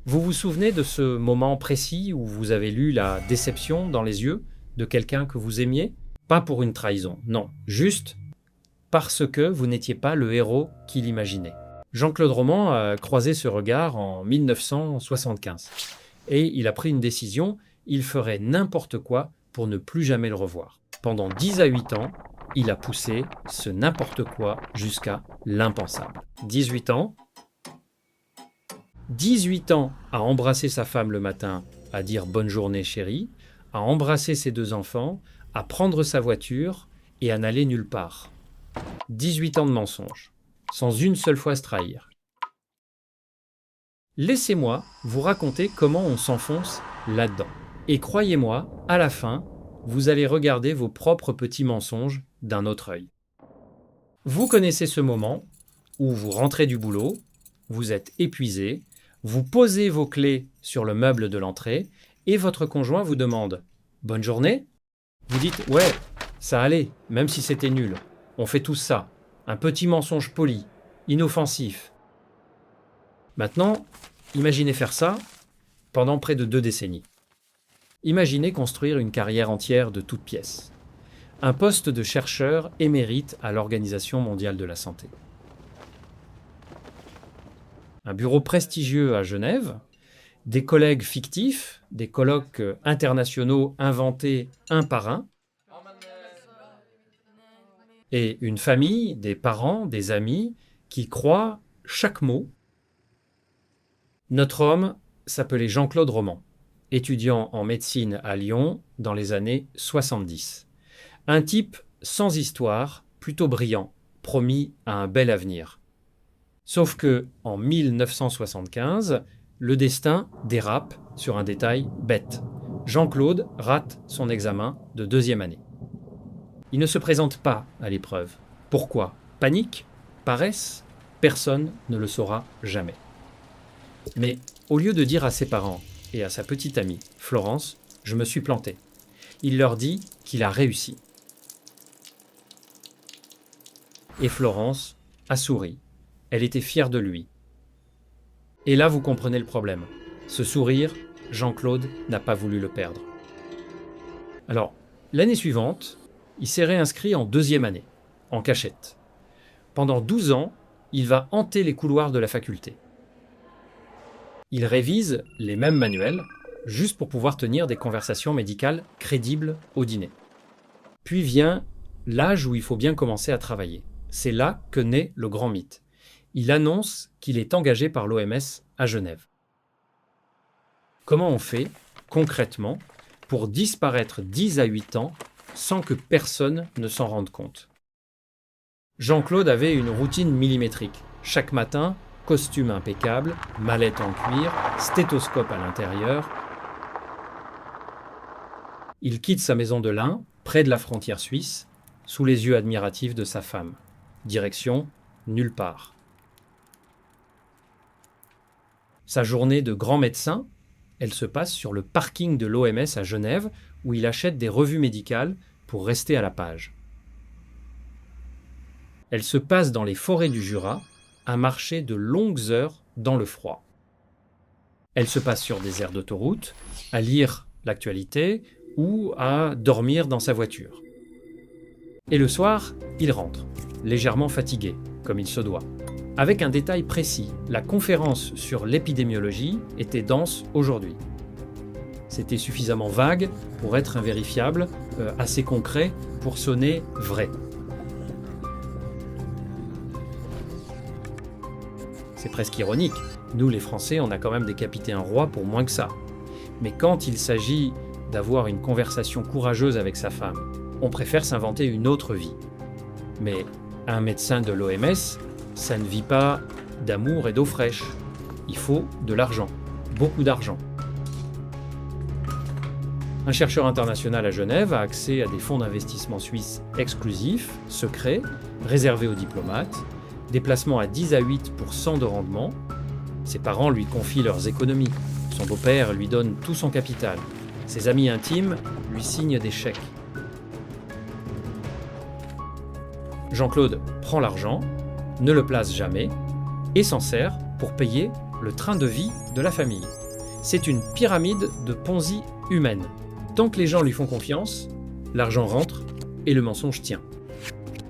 Vous vous souvenez de ce moment précis où vous avez lu la déception dans les yeux de quelqu'un que vous aimiez? Pas pour une trahison, non, juste parce que vous n'étiez pas le héros qu'il imaginait. Jean-Claude Roman a croisé ce regard en 1975 et il a pris une décision, il ferait n'importe quoi pour ne plus jamais le revoir. Pendant 10 à 8 ans, il a poussé ce n'importe quoi jusqu'à l'impensable. 18 ans, 18 ans à embrasser sa femme le matin, à dire bonne journée chérie, à embrasser ses 2 enfants, à prendre sa voiture et à n'aller nulle part. 18 ans de mensonges, sans une seule fois se trahir. Laissez-moi vous raconter comment on s'enfonce là-dedans. Et croyez-moi, à la fin, vous allez regarder vos propres petits mensonges d'un autre œil. Vous connaissez ce moment où vous rentrez du boulot, vous êtes épuisé, vous posez vos clés sur le meuble de l'entrée et votre conjoint vous demande « Bonne journée ?» Vous dites « Ouais, ça allait, même si c'était nul. On fait tous ça. Un petit mensonge poli, inoffensif. » Maintenant, imaginez faire ça pendant près de 2 décennies. Imaginez construire une carrière entière de toutes pièces. Un poste de chercheur émérite à l'Organisation mondiale de la santé. Un bureau prestigieux à Genève, des collègues fictifs, des colloques internationaux inventés un par un, et une famille, des parents, des amis qui croient chaque mot. Notre homme s'appelait Jean-Claude Roman, étudiant en médecine à Lyon dans les années 70. Un type sans histoire, plutôt brillant, promis à un bel avenir. Sauf que, en 1975, le destin dérape sur un détail bête. Jean-Claude rate son examen de 2e année. Il ne se présente pas à l'épreuve. Pourquoi? Panique? Paresse? Personne ne le saura jamais. Mais au lieu de dire à ses parents et à sa petite amie, Florence, « Je me suis planté », il leur dit qu'il a réussi. Et Florence a souri. Elle était fière de lui. Et là, vous comprenez le problème. Ce sourire, Jean-Claude n'a pas voulu le perdre. Alors, l'année suivante, il s'est réinscrit en 2e année, en cachette. Pendant 12 ans, il va hanter les couloirs de la faculté. Il révise les mêmes manuels, juste pour pouvoir tenir des conversations médicales crédibles au dîner. Puis vient l'âge où il faut bien commencer à travailler. C'est là que naît le grand mythe. Il annonce qu'il est engagé par l'OMS à Genève. Comment on fait, concrètement, pour disparaître 10 à 8 ans sans que personne ne s'en rende compte? Jean-Claude avait une routine millimétrique. Chaque matin, costume impeccable, mallette en cuir, stéthoscope à l'intérieur. Il quitte sa maison de lin, près de la frontière suisse, sous les yeux admiratifs de sa femme. Direction, nulle part. Sa journée de grand médecin, elle se passe sur le parking de l'OMS à Genève, où il achète des revues médicales pour rester à la page. Elle se passe dans les forêts du Jura, à marcher de longues heures dans le froid. Elle se passe sur des aires d'autoroute, à lire l'actualité ou à dormir dans sa voiture. Et le soir, il rentre, légèrement fatigué, comme il se doit. Avec un détail précis, la conférence sur l'épidémiologie était dense aujourd'hui. C'était suffisamment vague pour être invérifiable, assez concret pour sonner vrai. C'est presque ironique. Nous, les Français, on a quand même décapité un roi pour moins que ça. Mais quand il s'agit d'avoir une conversation courageuse avec sa femme, on préfère s'inventer une autre vie. Mais un médecin de l'OMS, ça ne vit pas d'amour et d'eau fraîche. Il faut de l'argent, beaucoup d'argent. Un chercheur international à Genève a accès à des fonds d'investissement suisses exclusifs, secrets, réservés aux diplomates, des placements à 10 à 8% de rendement. Ses parents lui confient leurs économies. Son beau-père lui donne tout son capital. Ses amis intimes lui signent des chèques. Jean-Claude prend l'argent, ne le place jamais et s'en sert pour payer le train de vie de la famille. C'est une pyramide de Ponzi humaine. Tant que les gens lui font confiance, l'argent rentre et le mensonge tient.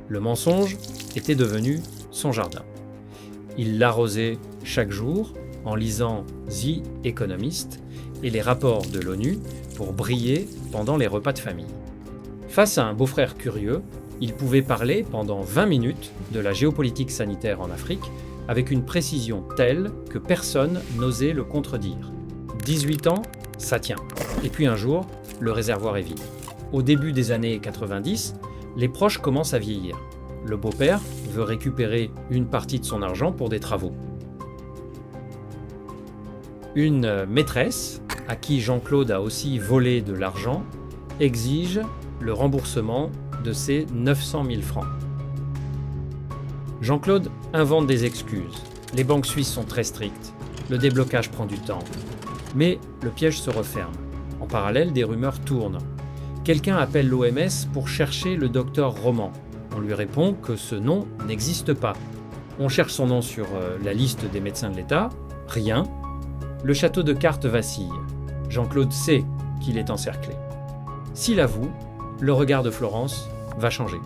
Le mensonge était devenu son jardin. Il l'arrosait chaque jour en lisant The Economist et les rapports de l'ONU pour briller pendant les repas de famille. Face à un beau-frère curieux, il pouvait parler pendant 20 minutes de la géopolitique sanitaire en Afrique avec une précision telle que personne n'osait le contredire. 18 ans, ça tient. Et puis un jour, le réservoir est vide. Au début des années 90, les proches commencent à vieillir. Le beau-père veut récupérer une partie de son argent pour des travaux. Une maîtresse, à qui Jean-Claude a aussi volé de l'argent, exige le remboursement de ses 900 000 francs. Jean-Claude invente des excuses. Les banques suisses sont très strictes. Le déblocage prend du temps. Mais le piège se referme. En parallèle, des rumeurs tournent. Quelqu'un appelle l'OMS pour chercher le docteur Roman. On lui répond que ce nom n'existe pas. On cherche son nom sur la liste des médecins de l'État. Rien. Le château de cartes vacille. Jean-Claude sait qu'il est encerclé. S'il avoue, le regard de Florence va changer.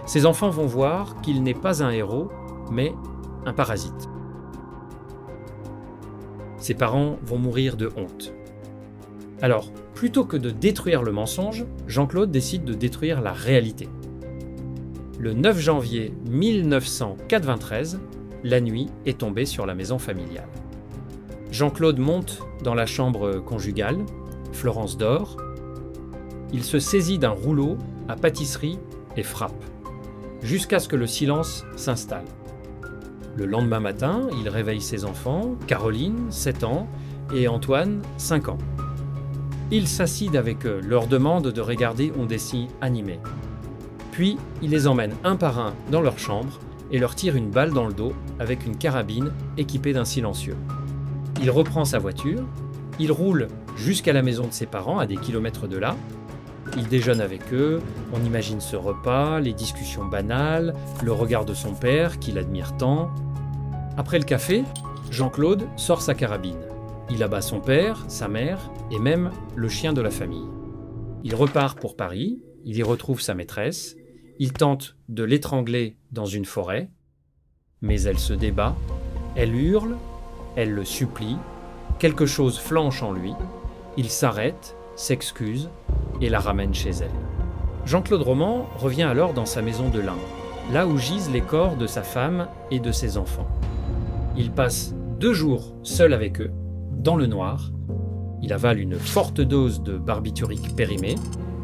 Ses enfants vont voir qu'il n'est pas un héros, mais un parasite. Ses parents vont mourir de honte. Alors, plutôt que de détruire le mensonge, Jean-Claude décide de détruire la réalité. Le 9 janvier 1993, la nuit est tombée sur la maison familiale. Jean-Claude monte dans la chambre conjugale, Florence dort. Il se saisit d'un rouleau à pâtisserie et frappe, jusqu'à ce que le silence s'installe. Le lendemain matin, il réveille ses enfants, Caroline, 7 ans, et Antoine, 5 ans. Il s'asside avec eux, leur demande de regarder un dessin animé. Puis, il les emmène un par un dans leur chambre et leur tire une balle dans le dos avec une carabine équipée d'un silencieux. Il reprend sa voiture, il roule jusqu'à la maison de ses parents à des kilomètres de là. Il déjeune avec eux, on imagine ce repas, les discussions banales, le regard de son père qu'il admire tant. Après le café, Jean-Claude sort sa carabine. Il abat son père, sa mère et même le chien de la famille. Il repart pour Paris, il y retrouve sa maîtresse, il tente de l'étrangler dans une forêt, mais elle se débat, elle hurle, elle le supplie, quelque chose flanche en lui, il s'arrête, s'excuse et la ramène chez elle. Jean-Claude Roman revient alors dans sa maison de l'Ain, là où gisent les corps de sa femme et de ses enfants. Il passe 2 jours seul avec eux, dans le noir. Il avale une forte dose de barbiturique périmé,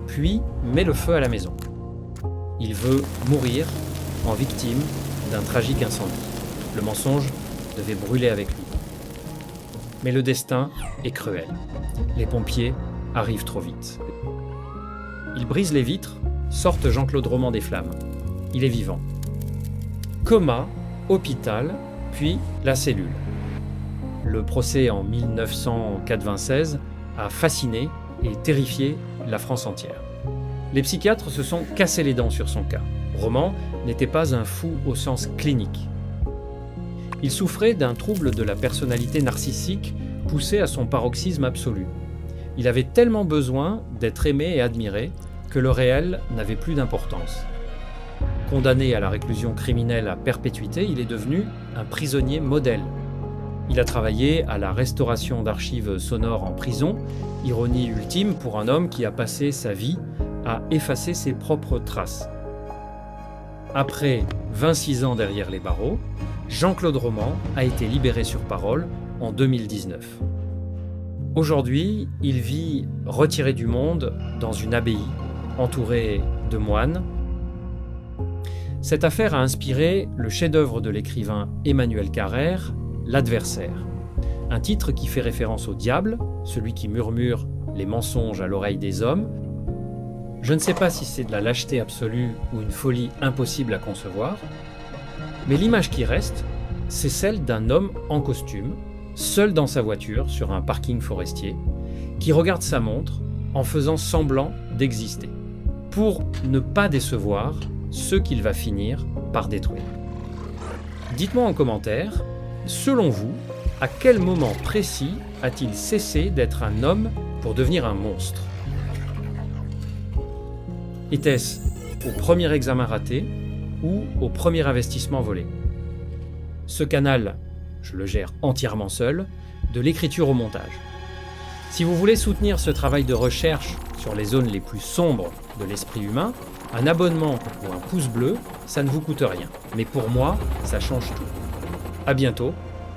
puis met le feu à la maison. Il veut mourir en victime d'un tragique incendie. Le mensonge devait brûler avec lui. Mais le destin est cruel. Les pompiers arrivent trop vite. Ils brisent les vitres, sortent Jean-Claude Roman des flammes. Il est vivant. Coma, hôpital, puis la cellule. Le procès en 1996 a fasciné et terrifié la France entière. Les psychiatres se sont cassés les dents sur son cas. Roman n'était pas un fou au sens clinique. Il souffrait d'un trouble de la personnalité narcissique poussé à son paroxysme absolu. Il avait tellement besoin d'être aimé et admiré que le réel n'avait plus d'importance. Condamné à la réclusion criminelle à perpétuité, il est devenu un prisonnier modèle. Il a travaillé à la restauration d'archives sonores en prison, ironie ultime pour un homme qui a passé sa vie à effacer ses propres traces. Après 26 ans derrière les barreaux, Jean-Claude Roman a été libéré sur parole en 2019. Aujourd'hui, il vit retiré du monde dans une abbaye, entouré de moines. Cette affaire a inspiré le chef-d'œuvre de l'écrivain Emmanuel Carrère, L'Adversaire, un titre qui fait référence au diable, celui qui murmure les mensonges à l'oreille des hommes. Je ne sais pas si c'est de la lâcheté absolue ou une folie impossible à concevoir, mais l'image qui reste, c'est celle d'un homme en costume, seul dans sa voiture sur un parking forestier, qui regarde sa montre en faisant semblant d'exister, pour ne pas décevoir ceux qu'il va finir par détruire. Dites-moi en commentaire, selon vous, À quel moment précis a-t-il cessé d'être un homme pour devenir un monstre? Était-ce au premier examen raté ou au premier investissement volé? Ce canal, je le gère entièrement seul, de l'écriture au montage. Si vous voulez soutenir ce travail de recherche sur les zones les plus sombres de l'esprit humain, un abonnement ou un pouce bleu, ça ne vous coûte rien. Mais pour moi, ça change tout. À bientôt,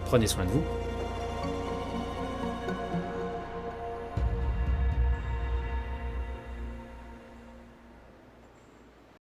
prenez soin de vous.